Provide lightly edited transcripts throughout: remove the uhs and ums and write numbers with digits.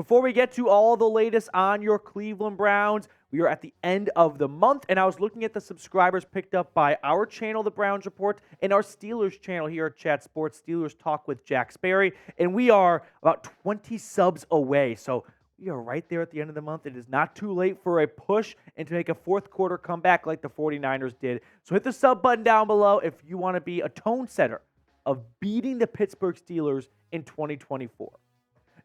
Before we get to all the latest on your Cleveland Browns, we are at the end of the month, and I was looking at the subscribers picked up by our channel, The Browns Report, and our Steelers channel here at Chat Sports, Steelers Talk with Jack Sperry, and we are about 20 subs away, so we are right there at the end of the month. It is not too late for a push and to make a fourth quarter comeback like the 49ers did. So hit the sub button down below if you want to be a tone setter of beating the Pittsburgh Steelers in 2024.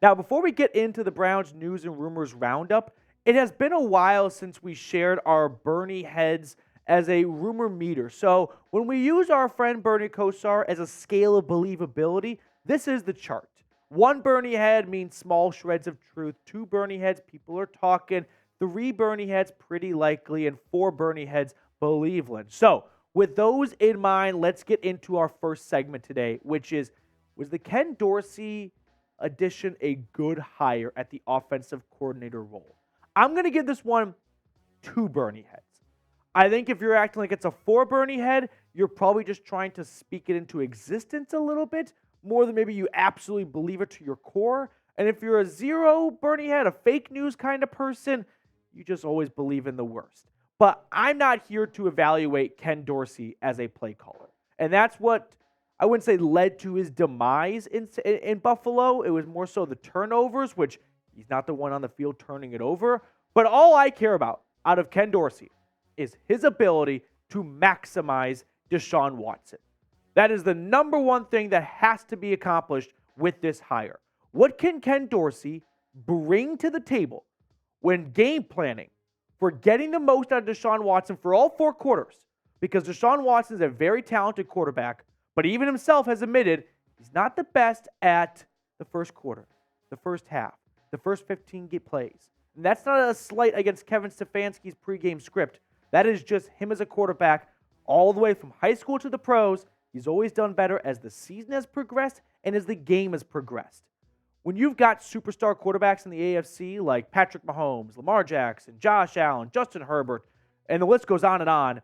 Now, before we get into the Browns news and rumors roundup, it has been a while since we shared our Bernie heads as a rumor meter. So when we use our friend Bernie Kosar as a scale of believability, this is the chart. 1 Bernie head means small shreds of truth. 2 Bernie heads, people are talking. 3 Bernie heads, pretty likely. And 4 Bernie heads, Believeland. So with those in mind, let's get into our first segment today, which is, was the Ken Dorsey addition a good hire at the offensive coordinator role? I'm going to give this one 2 Bernie heads. I think if you're acting like it's a 4 Bernie head, you're probably just trying to speak it into existence a little bit, more than maybe you absolutely believe it to your core. And if you're a 0 Bernie head, a fake news kind of person, you just always believe in the worst. But I'm not here to evaluate Ken Dorsey as a play caller. And that's what I wouldn't say led to his demise in Buffalo. It was more so the turnovers, which he's not the one on the field turning it over. But all I care about out of Ken Dorsey is his ability to maximize Deshaun Watson. That is the number one thing that has to be accomplished with this hire. What can Ken Dorsey bring to the table when game planning for getting the most out of Deshaun Watson for all 4 quarters? Because Deshaun Watson is a very talented quarterback, but even himself has admitted he's not the best at the first quarter, the first half, the first 15 plays. And that's not a slight against Kevin Stefanski's pregame script. That is just him as a quarterback all the way from high school to the pros. He's always done better as the season has progressed and as the game has progressed. When you've got superstar quarterbacks in the AFC like Patrick Mahomes, Lamar Jackson, Josh Allen, Justin Herbert, and the list goes on,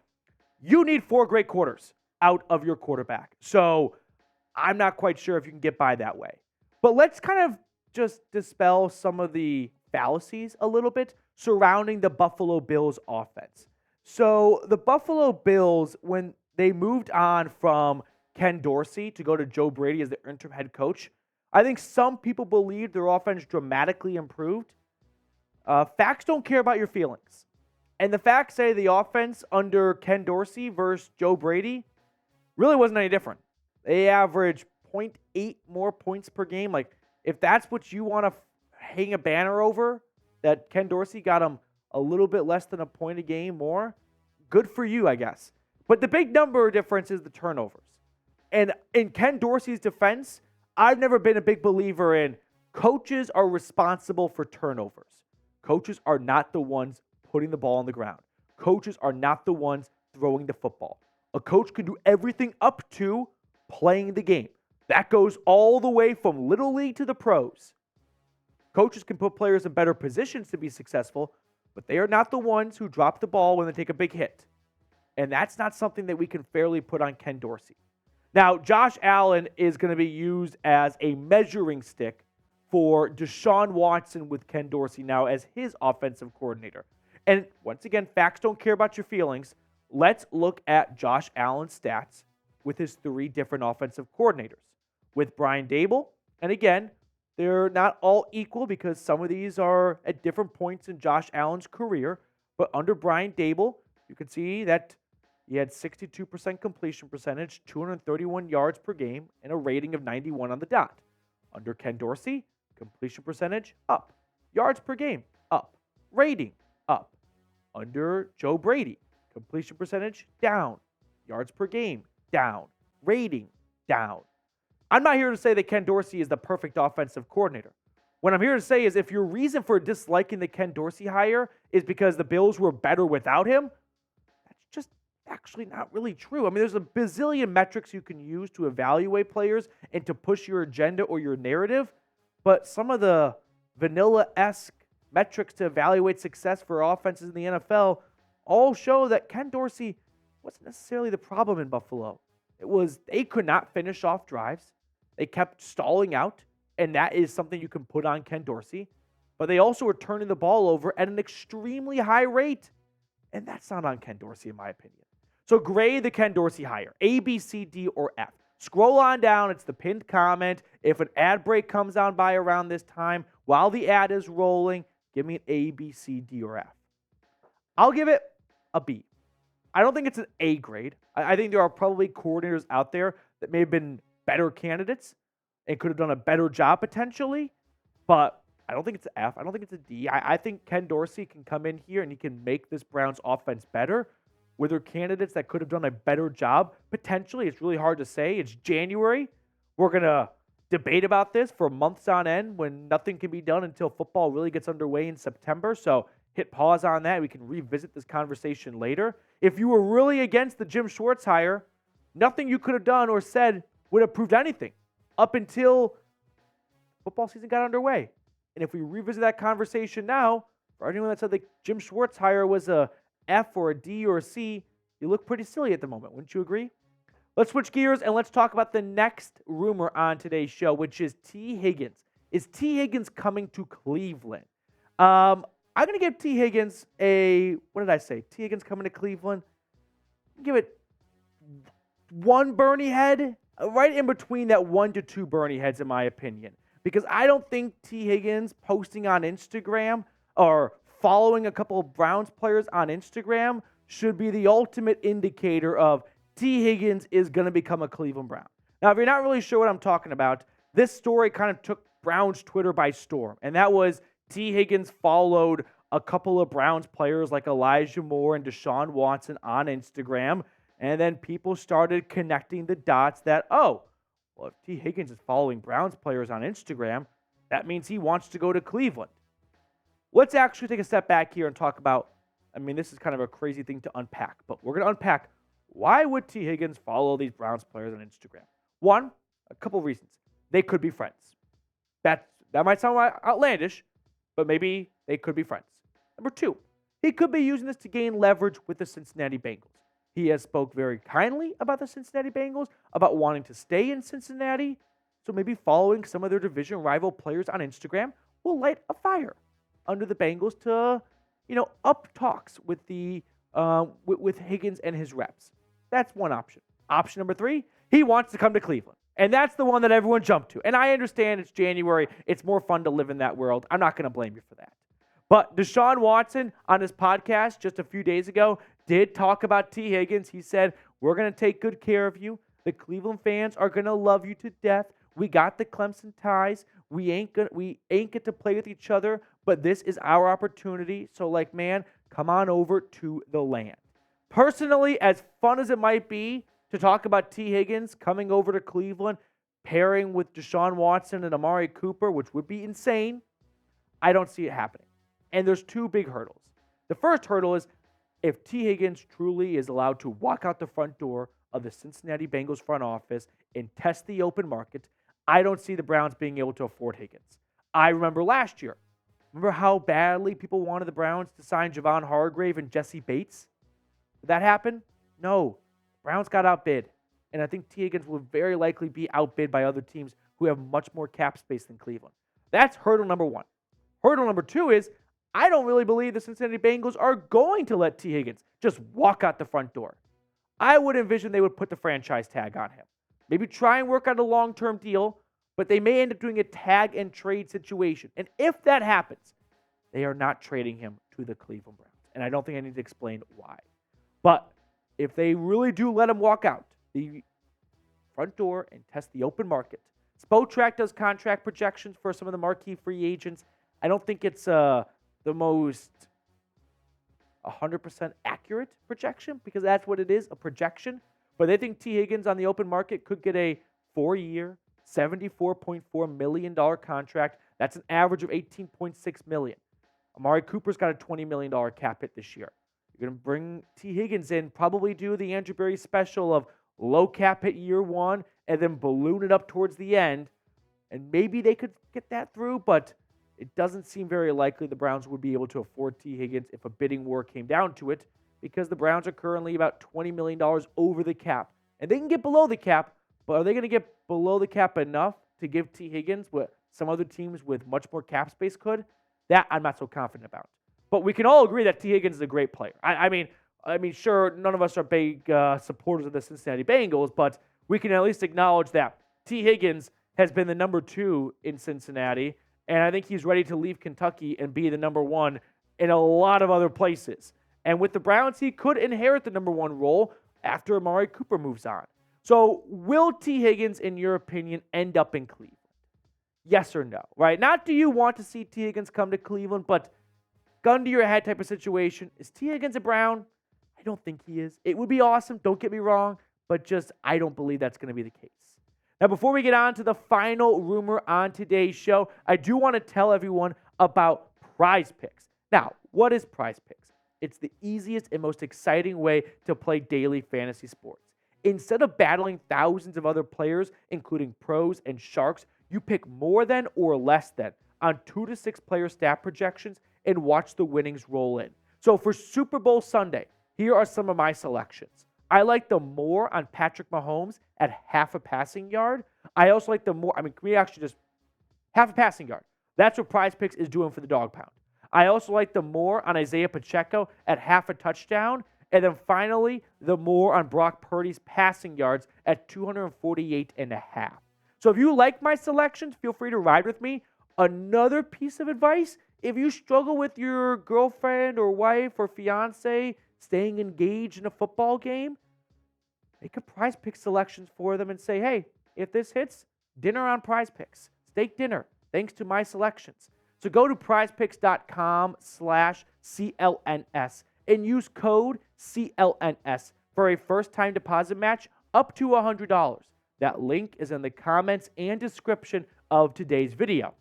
you need 4 great quarters out of your quarterback. So I'm not quite sure if you can get by that way. But let's kind of just dispel some of the fallacies a little bit surrounding the Buffalo Bills offense. So the Buffalo Bills, when they moved on from Ken Dorsey to go to Joe Brady as the interim head coach, I think some people believed their offense dramatically improved. Facts don't care about your feelings. And the facts say the offense under Ken Dorsey versus Joe Brady really wasn't any different. They averaged 0.8 more points per game. Like, if that's what you want to hang a banner over, that Ken Dorsey got them a little bit less than a point a game more, good for you, I guess. But the big number difference is the turnovers. And in Ken Dorsey's defense, I've never been a big believer in coaches are responsible for turnovers. Coaches are not the ones putting the ball on the ground. Coaches are not the ones throwing the football. A coach can do everything up to playing the game. That goes all the way from Little League to the pros. Coaches can put players in better positions to be successful, but they are not the ones who drop the ball when they take a big hit. And that's not something that we can fairly put on Ken Dorsey. Now, Josh Allen is going to be used as a measuring stick for Deshaun Watson with Ken Dorsey now as his offensive coordinator. And once again, facts don't care about your feelings. Let's look at Josh Allen's stats with his 3 different offensive coordinators. With Brian Daboll, and again, they're not all equal because some of these are at different points in Josh Allen's career. But under Brian Daboll, you can see that he had 62% completion percentage, 231 yards per game, and a rating of 91 on the dot. Under Ken Dorsey, completion percentage up, yards per game up, rating up. Under Joe Brady, completion percentage down, yards per game down, rating down. I'm not here to say that Ken Dorsey is the perfect offensive coordinator. What I'm here to say is if your reason for disliking the Ken Dorsey hire is because the Bills were better without him, that's just actually not really true. I mean, there's a bazillion metrics you can use to evaluate players and to push your agenda or your narrative, but some of the vanilla-esque metrics to evaluate success for offenses in the NFL all show that Ken Dorsey wasn't necessarily the problem in Buffalo. It was they could not finish off drives. They kept stalling out, and that is something you can put on Ken Dorsey. but they also are turning the ball over at an extremely high rate. And that's not on Ken Dorsey, in my opinion. So grade the Ken Dorsey hire, A, B, C, D, or F. Scroll on down. It's the pinned comment. If an ad break comes on by around this time, while the ad is rolling, give me an A, B, C, D, or F. I'll give it a B. I don't think it's an A grade. I think there are probably coordinators out there that may have been better candidates and could have done a better job potentially, but I don't think it's an F. I don't think it's a D. I think Ken Dorsey can come in here and he can make this Browns offense better. Were there candidates that could have done a better job? Potentially. It's really hard to say. It's January. We're going to debate about this for months on end when nothing can be done until football really gets underway in September. So hit pause on that. We can revisit this conversation later. If you were really against the Jim Schwartz hire, nothing you could have done or said would have proved anything up until football season got underway. And if we revisit that conversation now, for anyone that said the Jim Schwartz hire was a F or a D or a C, you look pretty silly at the moment. Wouldn't you agree? Let's switch gears and let's talk about the next rumor on today's show, which is Tee Higgins. Is Tee Higgins coming to Cleveland? I'm going to give Tee Higgins what did I say? Tee Higgins coming to Cleveland. Give it 1 Bernie head, right in between that 1 to 2 Bernie heads, in my opinion. Because I don't think Tee Higgins posting on Instagram or following a couple of Browns players on Instagram should be the ultimate indicator of Tee Higgins is going to become a Cleveland Brown. Now, if you're not really sure what I'm talking about, this story kind of took Browns Twitter by storm. And that was Tee Higgins followed a couple of Browns players like Elijah Moore and Deshaun Watson on Instagram. And then people started connecting the dots that, oh, well, if Tee Higgins is following Browns players on Instagram, that means he wants to go to Cleveland. Let's actually take a step back here and talk about, this is kind of a crazy thing to unpack, but we're going to unpack why would Tee Higgins follow these Browns players on Instagram? One, a couple of reasons. They could be friends. That might sound outlandish, but maybe they could be friends. Number two, he could be using this to gain leverage with the Cincinnati Bengals. He has spoke very kindly about the Cincinnati Bengals, about wanting to stay in Cincinnati, so maybe following some of their division rival players on Instagram will light a fire under the Bengals to, up talks with with Higgins and his reps. That's one option. Option number 3, he wants to come to Cleveland. And that's the one that everyone jumped to. And I understand it's January. It's more fun to live in that world. I'm not going to blame you for that. But Deshaun Watson on his podcast just a few days ago did talk about Tee Higgins. He said, we're going to take good care of you. The Cleveland fans are going to love you to death. We got the Clemson ties. We ain't get to play with each other, but this is our opportunity. So, man, come on over to the land. Personally, as fun as it might be to talk about Tee Higgins coming over to Cleveland, pairing with Deshaun Watson and Amari Cooper, which would be insane, I don't see it happening. And there's 2 big hurdles. The first hurdle is if Tee Higgins truly is allowed to walk out the front door of the Cincinnati Bengals front office and test the open market, I don't see the Browns being able to afford Higgins. I remember last year. Remember how badly people wanted the Browns to sign Javon Hargrave and Jesse Bates? Did that happen? No. Browns got outbid. And I think Tee Higgins will very likely be outbid by other teams who have much more cap space than Cleveland. That's hurdle number 1. Hurdle number 2 is I don't really believe the Cincinnati Bengals are going to let Tee Higgins just walk out the front door. I would envision they would put the franchise tag on him. Maybe try and work out a long-term deal, but they may end up doing a tag and trade situation. And if that happens, they are not trading him to the Cleveland Browns. And I don't think I need to explain why. But if they really do let him walk out the front door and test the open market, Spotrac does contract projections for some of the marquee free agents. I don't think it's the most 100% accurate projection because that's what it is, a projection. But they think Tee Higgins on the open market could get a 4-year, $74.4 million contract. That's an average of $18.6 million. Amari Cooper's got a $20 million cap hit this year. You're going to bring Tee Higgins in, probably do the Andrew Berry special of low cap hit year 1 and then balloon it up towards the end. And maybe they could get that through, but it doesn't seem very likely the Browns would be able to afford Tee Higgins if a bidding war came down to it because the Browns are currently about $20 million over the cap. And they can get below the cap, but are they going to get below the cap enough to give Tee Higgins what some other teams with much more cap space could? That I'm not so confident about. But we can all agree that Tee Higgins is a great player. I mean, sure, none of us are big supporters of the Cincinnati Bengals, but we can at least acknowledge that Tee Higgins has been the number 2 in Cincinnati, and I think he's ready to leave Kentucky and be the number 1 in a lot of other places. And with the Browns, he could inherit the number 1 role after Amari Cooper moves on. So will Tee Higgins, in your opinion, end up in Cleveland? Yes or no, right? Not do you want to see Tee Higgins come to Cleveland, but gun to your head type of situation. Is Tee Higgins a Brown? I don't think he is. It would be awesome, don't get me wrong, but just I don't believe that's going to be the case. Now, before we get on to the final rumor on today's show, I do want to tell everyone about Prize Picks. Now, what is Prize Picks? It's the easiest and most exciting way to play daily fantasy sports. Instead of battling thousands of other players, including pros and sharks, you pick more than or less than on 2 to 6 player stat projections and watch the winnings roll in. So for Super Bowl Sunday, here are some of my selections. I like the more on Patrick Mahomes at half a passing yard. I also like the more, can we actually just half a passing yard? That's what Prize Picks is doing for the dog pound. I also like the more on Isaiah Pacheco at half a touchdown. And then finally, the more on Brock Purdy's passing yards at 248.5. So if you like my selections, feel free to ride with me. Another piece of advice, if you struggle with your girlfriend or wife or fiance staying engaged in a football game, make a Prize Picks selections for them and say, hey, if this hits, dinner on Prize Picks. Steak dinner, thanks to my selections. So go to prizepicks.com/CLNS and use code CLNS for a first-time deposit match up to $100. That link is in the comments and description of today's video.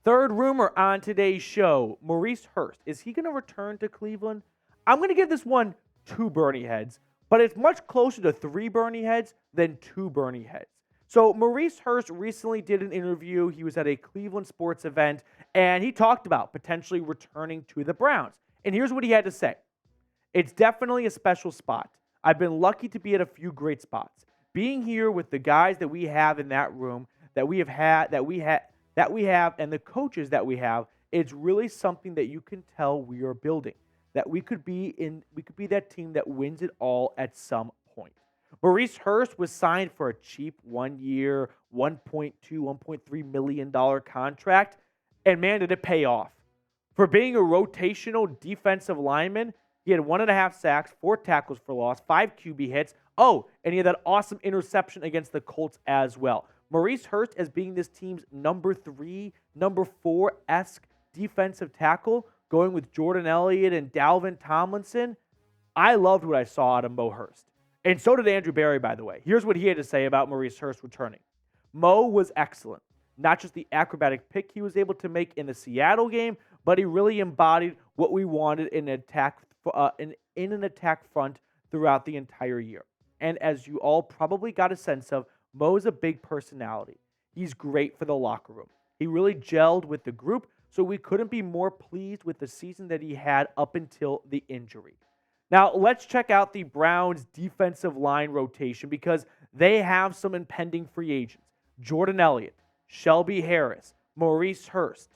Third rumor on today's show, Maurice Hurst. Is he going to return to Cleveland? I'm going to give this one 2 Bernie heads, but it's much closer to 3 Bernie heads than 2 Bernie heads. So Maurice Hurst recently did an interview. He was at a Cleveland sports event, and he talked about potentially returning to the Browns. And here's what he had to say. It's definitely a special spot. I've been lucky to be at a few great spots. Being here with the guys that we have in that room, and the coaches that we have, it's really something that you can tell we are building. That we could be that team that wins it all at some point. Maurice Hurst was signed for a cheap 1-year, $1.2, $1.3 million contract, and man, did it pay off. For being a rotational defensive lineman, he had 1.5 sacks, 4 tackles for loss, 5 QB hits. Oh, and he had that awesome interception against the Colts as well. Maurice Hurst as being this team's number 3, number 4-esque defensive tackle, going with Jordan Elliott and Dalvin Tomlinson. I loved what I saw out of Mo Hurst. And so did Andrew Berry, by the way. Here's what he had to say about Maurice Hurst returning. Mo was excellent. Not just the acrobatic pick he was able to make in the Seattle game, but he really embodied what we wanted in an attack front throughout the entire year. And as you all probably got a sense of, Mo's a big personality. He's great for the locker room. He really gelled with the group, so we couldn't be more pleased with the season that he had up until the injury. Now, let's check out the Browns' defensive line rotation because they have some impending free agents. Jordan Elliott, Shelby Harris, Maurice Hurst.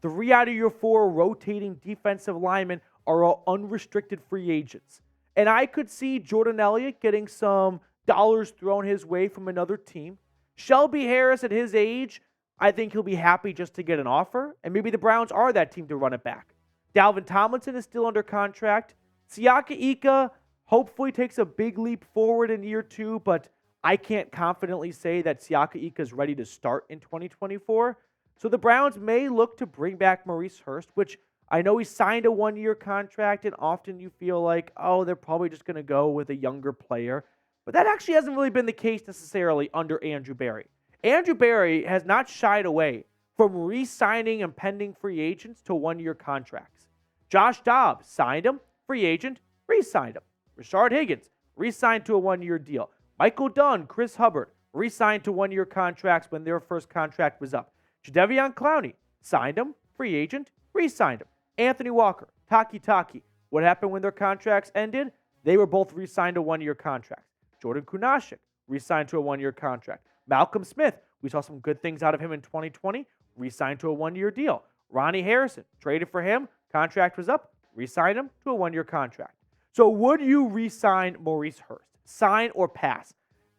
3 out of your 4 rotating defensive linemen are all unrestricted free agents. And I could see Jordan Elliott getting some dollars thrown his way from another team. Shelby Harris at his age, I think he'll be happy just to get an offer, and maybe the Browns are that team to run it back. Dalvin Tomlinson is still under contract. Siaka Ika hopefully takes a big leap forward in year 2, but I can't confidently say that Siaka Ika is ready to start in 2024. So the Browns may look to bring back Maurice Hurst, which I know he signed a 1-year contract, and often you feel like, oh, they're probably just going to go with a younger player. But that actually hasn't really been the case necessarily under Andrew Berry. Andrew Berry has not shied away from re-signing impending free agents to 1-year contracts. Josh Dobbs signed him, free agent, re-signed him. Rashard Higgins, re-signed to a 1-year deal. Michael Dunn, Chris Hubbard, re-signed to 1-year contracts when their first contract was up. Jadeveon Clowney, signed him, free agent, re-signed him. Anthony Walker, Taki. What happened when their contracts ended? They were both re-signed to 1-year contracts. Jordan Kunaszyk, re-signed to a 1-year contract. Malcolm Smith, we saw some good things out of him in 2020, re-signed to a 1-year deal. Ronnie Harrison, traded for him. Contract was up. Re-signed him to a 1-year contract. So would you re-sign Maurice Hurst? Sign or pass?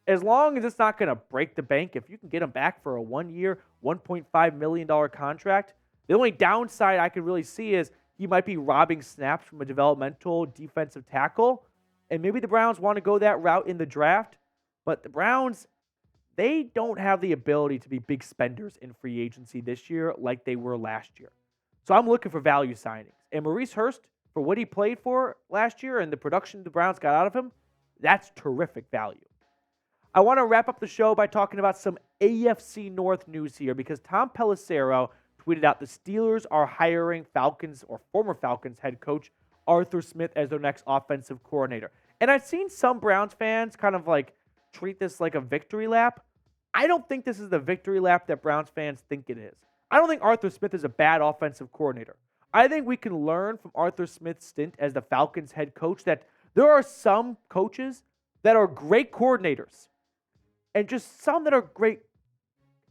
As long as it's not going to break the bank, if you can get him back for a 1-year, $1.5 million contract, the only downside I could really see is he might be robbing snaps from a developmental defensive tackle. And maybe the Browns want to go that route in the draft. But the Browns, they don't have the ability to be big spenders in free agency this year like they were last year. So I'm looking for value signings. And Maurice Hurst, for what he played for last year and the production the Browns got out of him, that's terrific value. I want to wrap up the show by talking about some AFC North news here because Tom Pelissero tweeted out the Steelers are hiring Falcons or former Falcons head coach Arthur Smith as their next offensive coordinator. And I've seen some Browns fans kind of like treat this like a victory lap. I don't think this is the victory lap that Browns fans think it is. I don't think Arthur Smith is a bad offensive coordinator. I think we can learn from Arthur Smith's stint as the Falcons head coach that there are some coaches that are great coordinators and just some that are great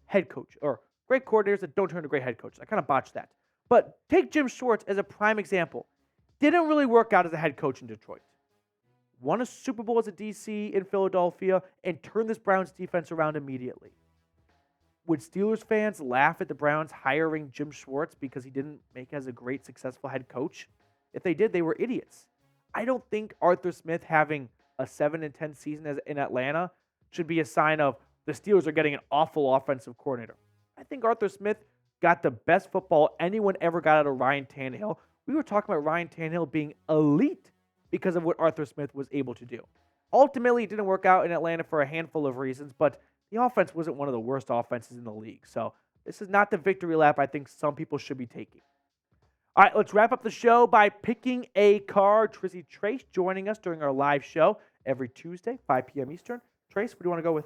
head coach or great coordinators that don't turn to great head coaches. I kind of botched that. But take Jim Schwartz as a prime example. Didn't really work out as a head coach in Detroit. Won a Super Bowl as a DC in Philadelphia and turned this Browns defense around immediately. Would Steelers fans laugh at the Browns hiring Jim Schwartz because he didn't make as a great, successful head coach? If they did, they were idiots. I don't think Arthur Smith having a 7-10 season in Atlanta should be a sign of the Steelers are getting an awful offensive coordinator. I think Arthur Smith got the best football anyone ever got out of Ryan Tannehill. We were talking about Ryan Tannehill being elite because of what Arthur Smith was able to do. Ultimately, it didn't work out in Atlanta for a handful of reasons, but the offense wasn't one of the worst offenses in the league. So this is not the victory lap I think some people should be taking. All right, let's wrap up the show by picking a card. Trizzy Trace joining us during our live show every Tuesday, 5 p.m. Eastern. Trace, what do you want to go with?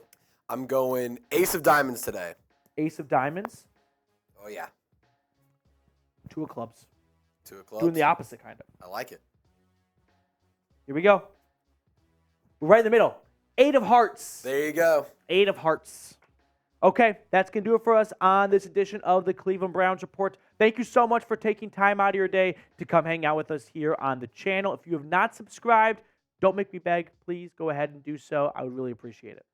I'm going Ace of Diamonds today. Ace of Diamonds. Oh, yeah. 2 of clubs. 2 of clubs. Doing the opposite, kind of. I like it. Here we go. We're right in the middle. 8 of hearts. There you go. 8 of hearts. Okay, that's going to do it for us on this edition of the Cleveland Browns Report. Thank you so much for taking time out of your day to come hang out with us here on the channel. If you have not subscribed, don't make me beg. Please go ahead and do so. I would really appreciate it.